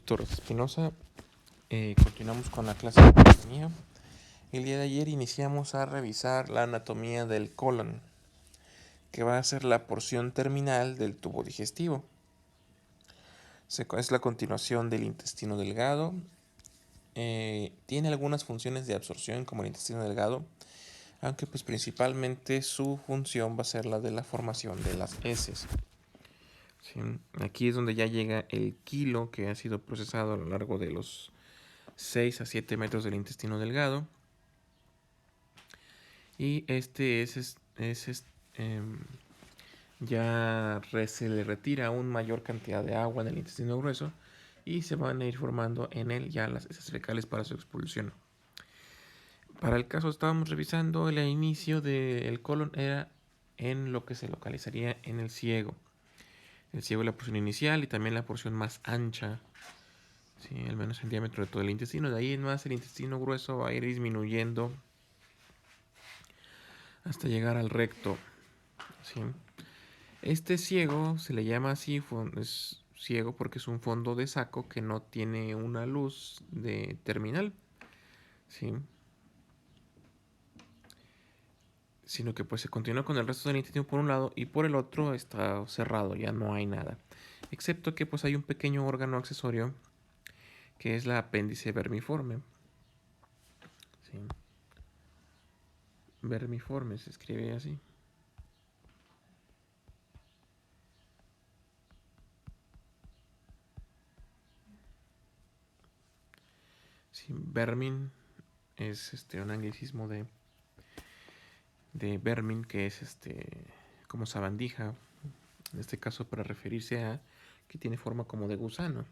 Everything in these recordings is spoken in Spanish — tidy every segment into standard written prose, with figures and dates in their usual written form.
Jesús Torres Espinosa. Continuamos con la clase de anatomía. El día de ayer iniciamos a revisar la anatomía del colon, que va a ser la porción terminal del tubo digestivo. Es la continuación del intestino delgado. Tiene algunas funciones de absorción como el intestino delgado, aunque pues principalmente su función va a ser la de la formación de las heces. Sí, aquí es donde ya llega el kilo que ha sido procesado a lo largo de los 6 a 7 metros del intestino delgado. Y se le retira aún mayor cantidad de agua en el intestino grueso y se van a ir formando en él ya las heces fecales para su expulsión. Para el caso estábamos revisando el inicio del colon era en lo que se localizaría en el ciego. El ciego es la porción inicial y también la porción más ancha, sí, al menos el diámetro de todo el intestino. De ahí en más el intestino grueso va a ir disminuyendo hasta llegar al recto. ¿Sí? Este ciego se le llama así, es ciego porque es un fondo de saco que no tiene una luz de terminal, ¿sí? Sino que pues se continúa con el resto del intestino por un lado y por el otro está cerrado, ya no hay nada. Excepto que pues hay un pequeño órgano accesorio que es la apéndice vermiforme. ¿Sí? Vermiforme se escribe así. Sí, vermin es un anglicismo de vermin, que es como sabandija, en este caso para referirse a que tiene forma como de gusano.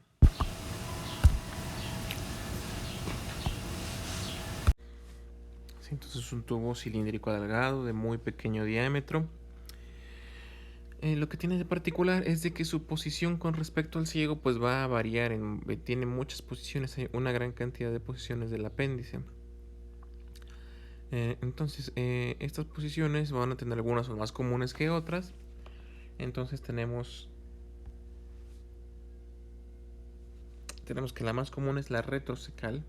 Sí, entonces es un tubo cilíndrico alargado de muy pequeño diámetro. Lo que tiene de particular es de que su posición con respecto al ciego pues va a variar, tiene muchas posiciones, hay una gran cantidad de posiciones del apéndice. Entonces estas posiciones van a tener algunas son más comunes que otras. Entonces tenemos que la más común es la retrocecal,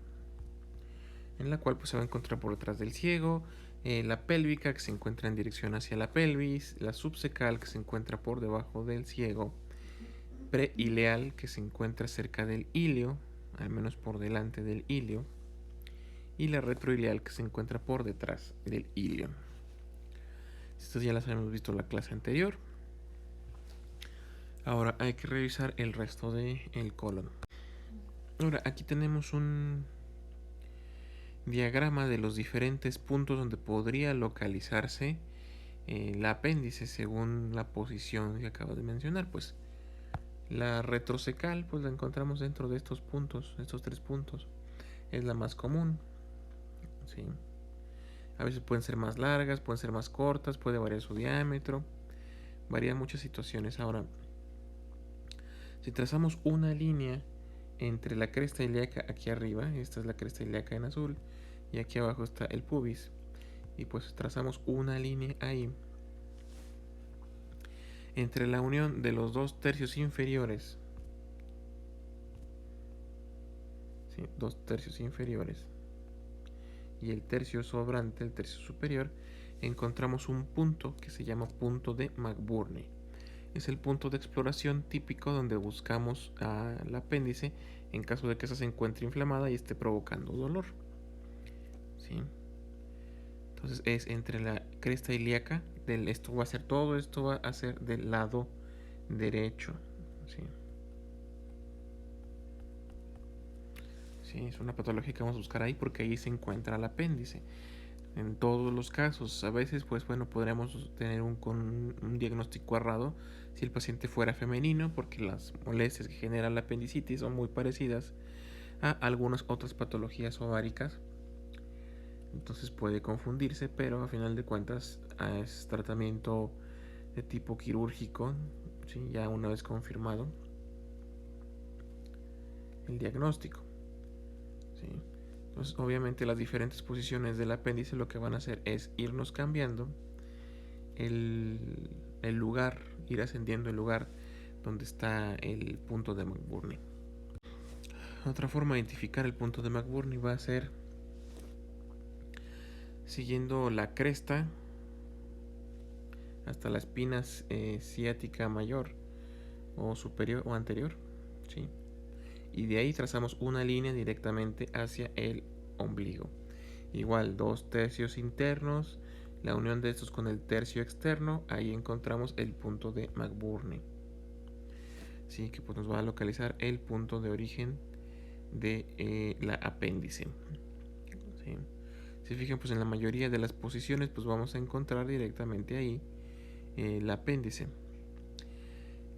en la cual pues se va a encontrar por detrás del ciego, la pélvica que se encuentra en dirección hacia la pelvis, la subcecal que se encuentra por debajo del ciego, preileal que se encuentra cerca del ilio, al menos por delante del ilio, y la retroileal que se encuentra por detrás del ilio. Estas ya las hemos visto en la clase anterior. Ahora hay que revisar el resto del colon. Ahora aquí tenemos un diagrama de los diferentes puntos donde podría localizarse el apéndice según la posición que acabo de mencionar. Pues la retrocecal pues la encontramos dentro de estos puntos, estos 3 puntos. Es la más común, ¿sí? A veces pueden ser más largas, pueden ser más cortas, puede variar su diámetro, varían muchas situaciones. Ahora, si trazamos una línea entre la cresta ilíaca aquí arriba, esta es la cresta ilíaca en azul, y aquí abajo está el pubis, y pues trazamos una línea ahí entre la unión de los 2 tercios inferiores, ¿sí? 2 tercios inferiores y el tercio sobrante, el tercio superior, encontramos un punto que se llama punto de McBurney. Es el punto de exploración típico donde buscamos al apéndice en caso de que esa se encuentre inflamada y esté provocando dolor, ¿sí? Entonces es entre la cresta ilíaca, todo esto va a ser del lado derecho, ¿sí? Sí, es una patología que vamos a buscar ahí porque ahí se encuentra el apéndice. En todos los casos, a veces pues bueno, podríamos tener un diagnóstico errado si el paciente fuera femenino, porque las molestias que genera la apendicitis son muy parecidas a algunas otras patologías ováricas. Entonces puede confundirse, pero a final de cuentas es tratamiento de tipo quirúrgico, ¿sí? Ya una vez confirmado el diagnóstico, ¿sí? Entonces obviamente las diferentes posiciones del apéndice lo que van a hacer es irnos cambiando el lugar, ir ascendiendo el lugar donde está el punto de McBurney. Otra forma de identificar el punto de McBurney va a ser siguiendo la cresta hasta la espina ciática mayor o superior o anterior, ¿sí? Y de ahí trazamos una línea directamente hacia el ombligo. Igual 2 tercios internos, la unión de estos con el tercio externo, ahí encontramos el punto de McBurney. Sí, que pues nos va a localizar el punto de origen de la apéndice. ¿Sí? Si fijan, pues en la mayoría de las posiciones pues vamos a encontrar directamente ahí el apéndice.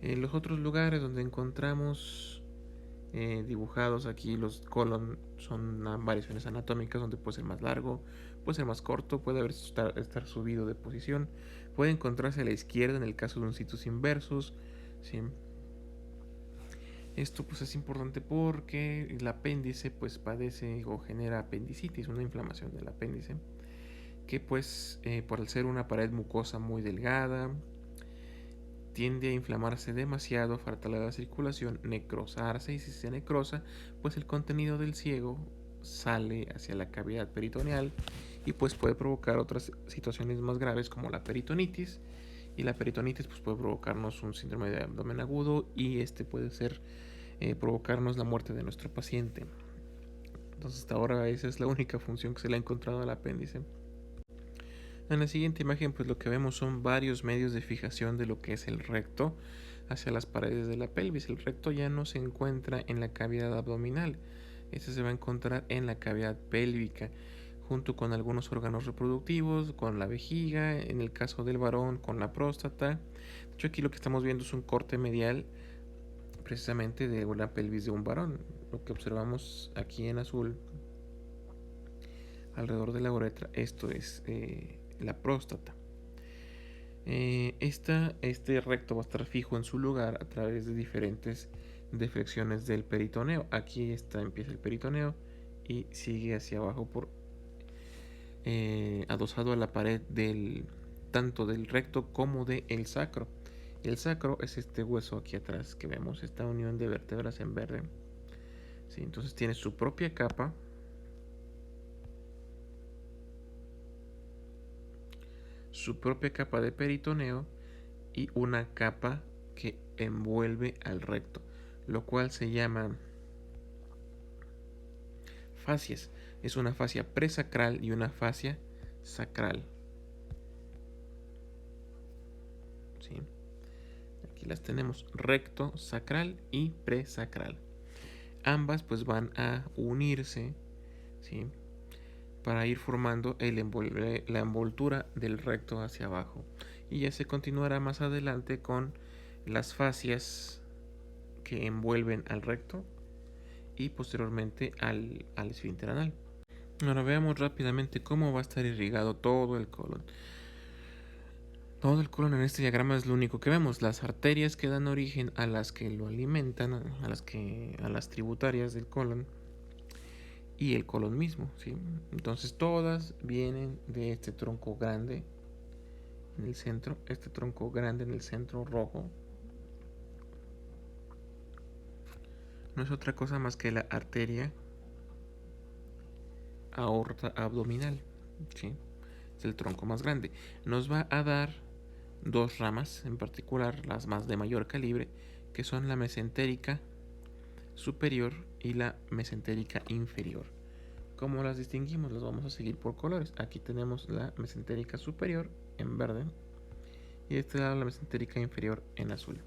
En los otros lugares donde encontramos dibujados aquí los colon son variaciones anatómicas donde puede ser más largo, puede ser más corto, puede estar subido de posición, puede encontrarse a la izquierda en el caso de un situs inversus, ¿sí? Esto pues es importante porque el apéndice pues padece o genera apendicitis, una inflamación del apéndice, que pues por ser una pared mucosa muy delgada, tiende a inflamarse demasiado, falta la circulación, necrosarse, y si se necrosa, pues el contenido del ciego sale hacia la cavidad peritoneal y pues puede provocar otras situaciones más graves como la peritonitis, y la peritonitis pues puede provocarnos un síndrome de abdomen agudo y este puede ser provocarnos la muerte de nuestro paciente. Entonces hasta ahora esa es la única función que se le ha encontrado al apéndice. En la siguiente imagen pues lo que vemos son varios medios de fijación de lo que es el recto hacia las paredes de la pelvis. El recto ya no se encuentra en la cavidad abdominal, este se va a encontrar en la cavidad pélvica junto con algunos órganos reproductivos, con la vejiga, en el caso del varón con la próstata. De hecho aquí lo que estamos viendo es un corte medial precisamente de una pelvis de un varón. Lo que observamos aquí en azul alrededor de la uretra, esto es la próstata. Este recto va a estar fijo en su lugar a través de diferentes deflexiones del peritoneo. Aquí empieza el peritoneo y sigue hacia abajo adosado a la pared tanto del recto como del sacro. El sacro es este hueso aquí atrás que vemos, esta unión de vértebras en verde. ¿Sí? Entonces tiene su propia capa. Su propia capa de peritoneo y una capa que envuelve al recto, lo cual se llama fascias. Es una fascia presacral y una fascia sacral. ¿Sí? Aquí las tenemos, recto, sacral y presacral. Ambas pues van a unirse, ¿sí? Para ir formando la envoltura del recto hacia abajo. Y ya se continuará más adelante con las fascias que envuelven al recto y posteriormente al esfínter anal. Ahora veamos rápidamente cómo va a estar irrigado todo el colon. Todo el colon en este diagrama es lo único que vemos. Las arterias que dan origen a las que lo alimentan, a las tributarias del colon, y el colon mismo, ¿sí? Entonces todas vienen de este tronco grande en el centro, este tronco grande en el centro rojo. No es otra cosa más que la arteria aorta abdominal, ¿sí? Es el tronco más grande. Nos va a dar dos ramas en particular, las más de mayor calibre, que son la mesentérica superior y la mesentérica inferior. ¿Cómo las distinguimos? Las vamos a seguir por colores. Aquí tenemos la mesentérica superior en verde y de este lado la mesentérica inferior en azul.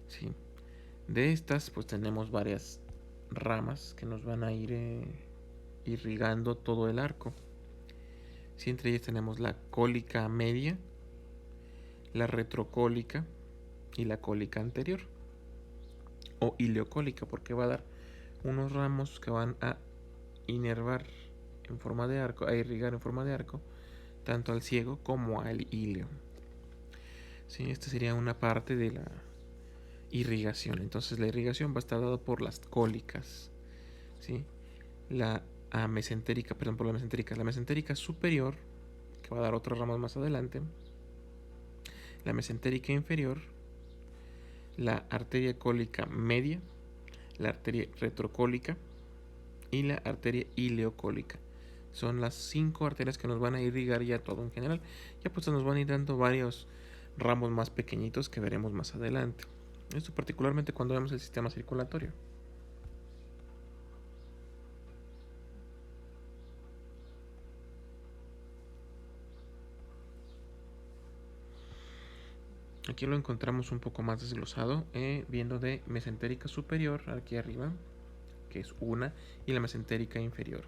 ¿Sí? De estas pues tenemos varias ramas que nos van a ir irrigando todo el arco. ¿Sí? Entre ellas tenemos la cólica media, la retrocólica y la cólica anterior o ileocólica, porque va a dar unos ramos que van a inervar en forma de arco, a irrigar en forma de arco tanto al ciego como al ileo. ¿Sí? Esta sería una parte de la irrigación. Entonces la irrigación va a estar dada por las cólicas, ¿sí? La mesentérica, perdón, por la mesentérica superior, que va a dar otras ramas más adelante, la mesentérica inferior, la arteria cólica media, la arteria retrocólica y la arteria ileocólica. Son las 5 arterias que nos van a irrigar ya todo en general. Ya pues nos van a ir dando varios ramos más pequeñitos que veremos más adelante. Esto particularmente cuando vemos el sistema circulatorio. Aquí lo encontramos un poco más desglosado, viendo de mesentérica superior aquí arriba, que es una, y la mesentérica inferior.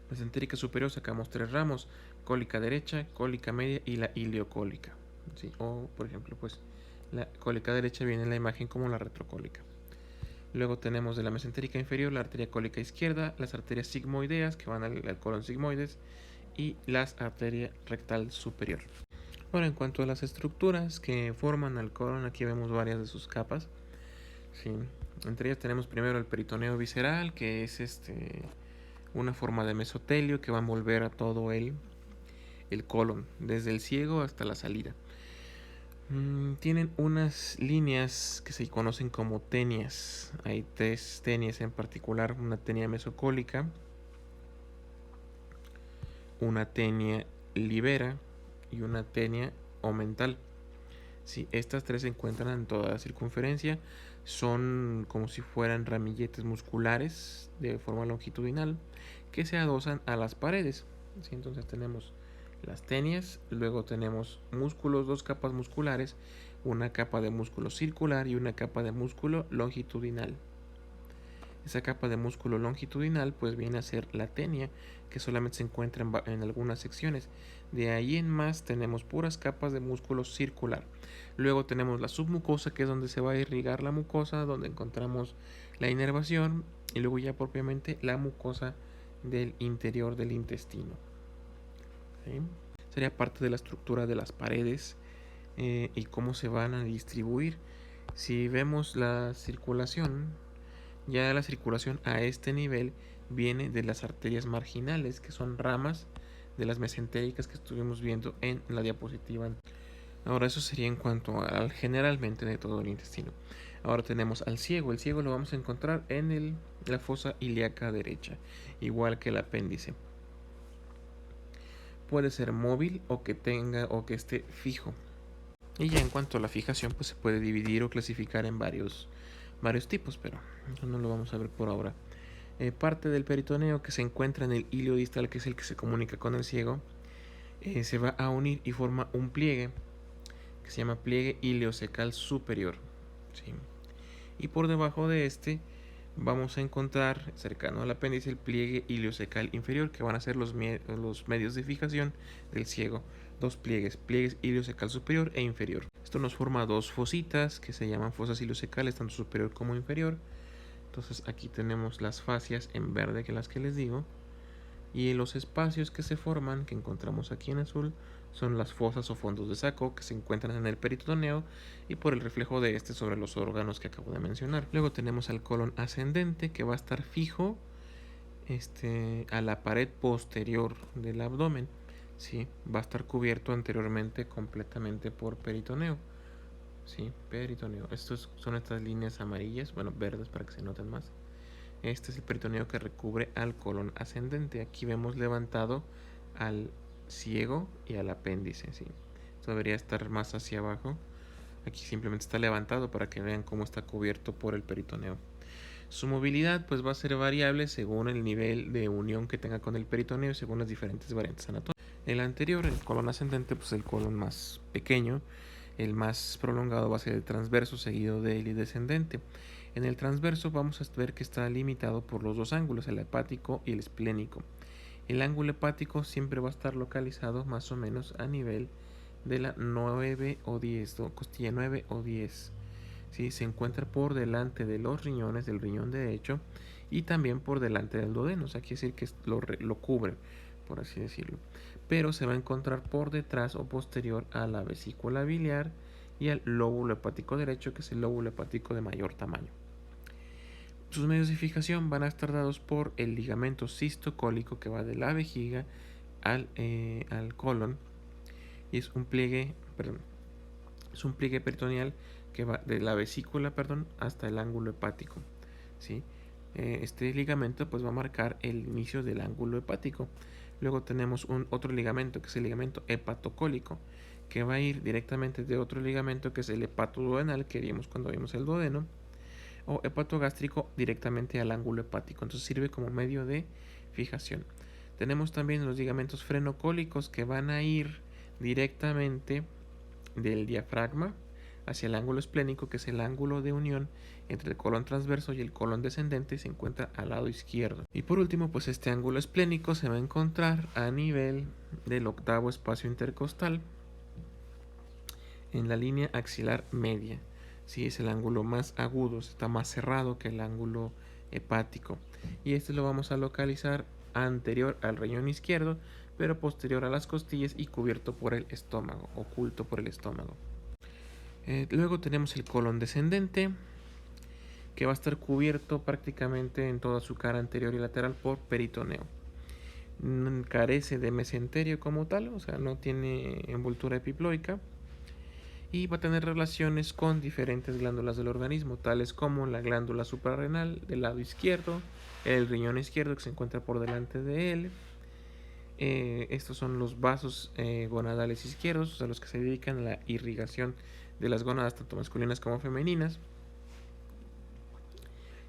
Mesentérica superior sacamos 3 ramos: cólica derecha, cólica media y la ileocólica. ¿Sí? O, por ejemplo, pues la cólica derecha viene en la imagen como la retrocólica. Luego tenemos de la mesentérica inferior la arteria cólica izquierda, las arterias sigmoideas que van al colon sigmoides y las arterias rectal superior. Ahora, en cuanto a las estructuras que forman al colon, aquí vemos varias de sus capas. Sí. Entre ellas tenemos primero el peritoneo visceral, que es una forma de mesotelio que va a envolver a todo el colon, desde el ciego hasta la salida. Tienen unas líneas que se conocen como tenias. Hay 3 tenias en particular: una tenia mesocólica, una tenia libera y una tenia omental. Sí, estas 3 se encuentran en toda la circunferencia. Son como si fueran ramilletes musculares de forma longitudinal que se adosan a las paredes. ¿Sí? Entonces tenemos las tenias, luego tenemos músculos, 2 capas musculares, una capa de músculo circular y una capa de músculo longitudinal. Esa capa de músculo longitudinal pues viene a ser la tenia, que solamente se encuentra en algunas secciones. De ahí en más tenemos puras capas de músculo circular. Luego tenemos la submucosa, que es donde se va a irrigar la mucosa, donde encontramos la inervación, y luego ya propiamente la mucosa del interior del intestino. ¿Sí? Sería parte de la estructura de las paredes y cómo se van a distribuir. Si vemos la circulación, ya la circulación a este nivel viene de las arterias marginales, que son ramas de las mesentéricas que estuvimos viendo en la diapositiva. Ahora eso sería en cuanto al generalmente de todo el intestino. Ahora tenemos al ciego. El ciego lo vamos a encontrar en la fosa ilíaca derecha, igual que el apéndice. Puede ser móvil o que esté fijo. Y ya en cuanto a la fijación, pues se puede dividir o clasificar en varios tipos, pero eso no lo vamos a ver por ahora. Parte del peritoneo que se encuentra en el hilo distal, que es el que se comunica con el ciego, se va a unir y forma un pliegue que se llama pliegue ileocecal superior. ¿Sí? Y por debajo de este vamos a encontrar, cercano al apéndice, el pliegue ileocecal inferior, que van a ser los medios de fijación del ciego. 2 pliegues ileocecal superior e inferior. Esto nos forma 2 fositas que se llaman fosas ileocecales, tanto superior como inferior. Entonces aquí tenemos las fascias en verde, que las que les digo, y los espacios que se forman, que encontramos aquí en azul, son las fosas o fondos de saco que se encuentran en el peritoneo y por el reflejo de este sobre los órganos que acabo de mencionar. Luego tenemos al colon ascendente, que va a estar fijo a la pared posterior del abdomen. ¿Sí? Va a estar cubierto anteriormente completamente por peritoneo. ¿Sí? Peritoneo. Son estas líneas amarillas, bueno, verdes para que se noten más. Este es el peritoneo que recubre al colon ascendente. Aquí vemos levantado al ciego y al apéndice. ¿Sí? Esto debería estar más hacia abajo. Aquí simplemente está levantado para que vean cómo está cubierto por el peritoneo. Su movilidad pues va a ser variable según el nivel de unión que tenga con el peritoneo y según las diferentes variantes anatómicas. El anterior, el colon ascendente, pues el colon más pequeño. El más prolongado va a ser el transverso, seguido del descendente. En el transverso vamos a ver que está limitado por los 2 ángulos, el hepático y el esplénico. El ángulo hepático siempre va a estar localizado más o menos a nivel de la 9 o 10, costilla 9 o 10. ¿Sí? Se encuentra por delante de los riñones, del riñón derecho, y también por delante del duodeno. O sea, quiere decir que lo cubre, por así decirlo. Pero se va a encontrar por detrás o posterior a la vesícula biliar y al lóbulo hepático derecho, que es el lóbulo hepático de mayor tamaño. Sus medios de fijación van a estar dados por el ligamento cistocólico, que va de la vejiga al colon, y es un pliegue peritoneal que va de la vesícula hasta el ángulo hepático. ¿sí? Este ligamento pues va a marcar el inicio del ángulo hepático. Luego tenemos otro ligamento que es el ligamento hepatocólico, que va a ir directamente de otro ligamento que es el hepatoduodenal que vimos cuando vimos el duodeno, o hepatogástrico directamente al ángulo hepático. Entonces sirve como medio de fijación. Tenemos también los ligamentos frenocólicos que van a ir directamente del diafragma hacia el ángulo esplénico, que es el ángulo de unión entre el colon transverso y el colon descendente, y se encuentra al lado izquierdo. Y por último, pues este ángulo esplénico se va a encontrar a nivel del octavo espacio intercostal, en la línea axilar media. Sí, es el ángulo más agudo, está más cerrado que el ángulo hepático. Y este lo vamos a localizar anterior al riñón izquierdo, pero posterior a las costillas y cubierto por el estómago, oculto por el estómago. Luego tenemos el colon descendente, que va a estar cubierto prácticamente en toda su cara anterior y lateral por peritoneo. Carece de mesenterio como tal, o sea, no tiene envoltura epiploica, y va a tener relaciones con diferentes glándulas del organismo, tales como la glándula suprarrenal del lado izquierdo, el riñón izquierdo que se encuentra por delante de él. Estos son los vasos gonadales izquierdos, o sea, los que se dedican a la irrigación de las gónadas tanto masculinas como femeninas,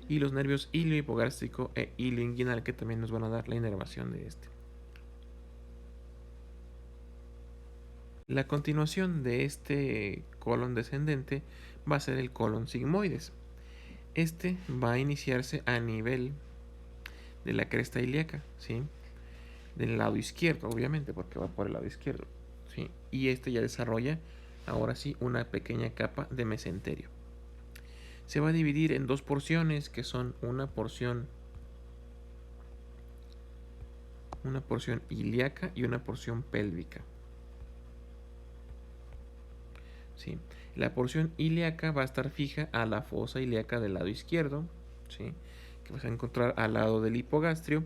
y los nervios iliohipogástrico e ilioinguinal, que también nos van a dar la inervación de este. La continuación de este colon descendente va a ser el colon sigmoides. Este va a iniciarse a nivel de la cresta ilíaca, ¿sí? Del lado izquierdo, obviamente, porque va por el lado izquierdo, ¿sí? Y este ya desarrolla, ahora sí, una pequeña capa de mesenterio. Se va a dividir en dos porciones, que son una porción ilíaca y una porción pélvica. ¿Sí? La porción ilíaca va a estar fija a la fosa ilíaca del lado izquierdo, ¿sí? Que vas a encontrar al lado del hipogastrio.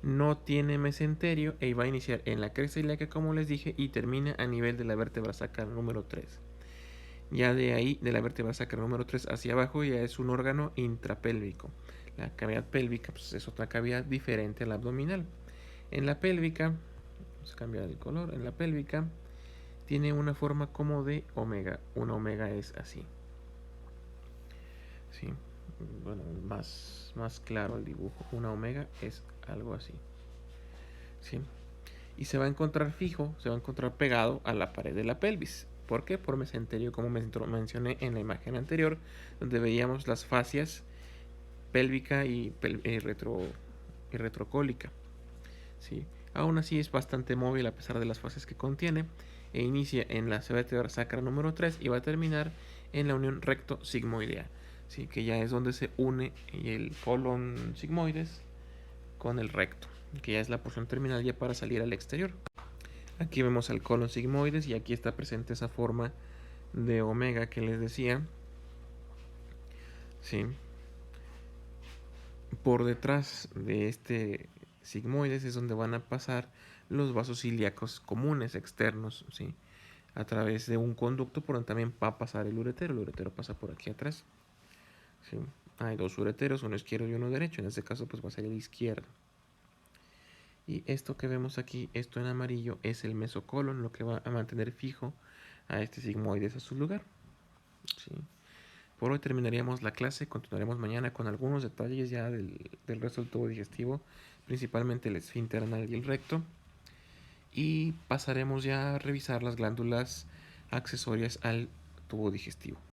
No tiene mesenterio y va a iniciar en la cresta ilíaca, como les dije, y termina a nivel de la vértebra sacra número 3. Ya de ahí, de la vértebra sacra número 3 hacia abajo, ya es un órgano intrapélvico. La cavidad pélvica pues, es otra cavidad diferente a la abdominal. En la pélvica, vamos a cambiar el color, en la pélvica tiene una forma como de omega. Una omega es así. ¿Sí? Bueno, más claro el dibujo. Una omega es algo así. ¿Sí? Y se va a encontrar fijo, se va a encontrar pegado a la pared de la pelvis. ¿Por qué? Por mesenterio, como mencioné en la imagen anterior, donde veíamos las fascias pélvica y retrocólica. ¿Sí? Aún así es bastante móvil a pesar de las fases que contiene, e inicia en la vértebra sacra número 3 y va a terminar en la unión recto-sigmoidea, ¿sí? Que ya es donde se une el colon sigmoides con el recto, que ya es la porción terminal ya para salir al exterior. Aquí vemos al colon sigmoides y aquí está presente esa forma de omega que les decía. ¿Sí? Por detrás de este sigmoides es donde van a pasar los vasos ilíacos comunes externos, ¿sí? A través de un conducto por donde también va a pasar el uretero. El uretero pasa por aquí atrás, ¿sí? Hay dos ureteros, uno izquierdo y uno derecho. En este caso pues va a ser el izquierdo. Y esto que vemos aquí, esto en amarillo, es el mesocolon, lo que va a mantener fijo a este sigmoides a su lugar, ¿sí? Por hoy terminaríamos la clase, continuaremos mañana con algunos detalles ya del resto del tubo digestivo, principalmente el esfínter anal y el recto, y pasaremos ya a revisar las glándulas accesorias al tubo digestivo.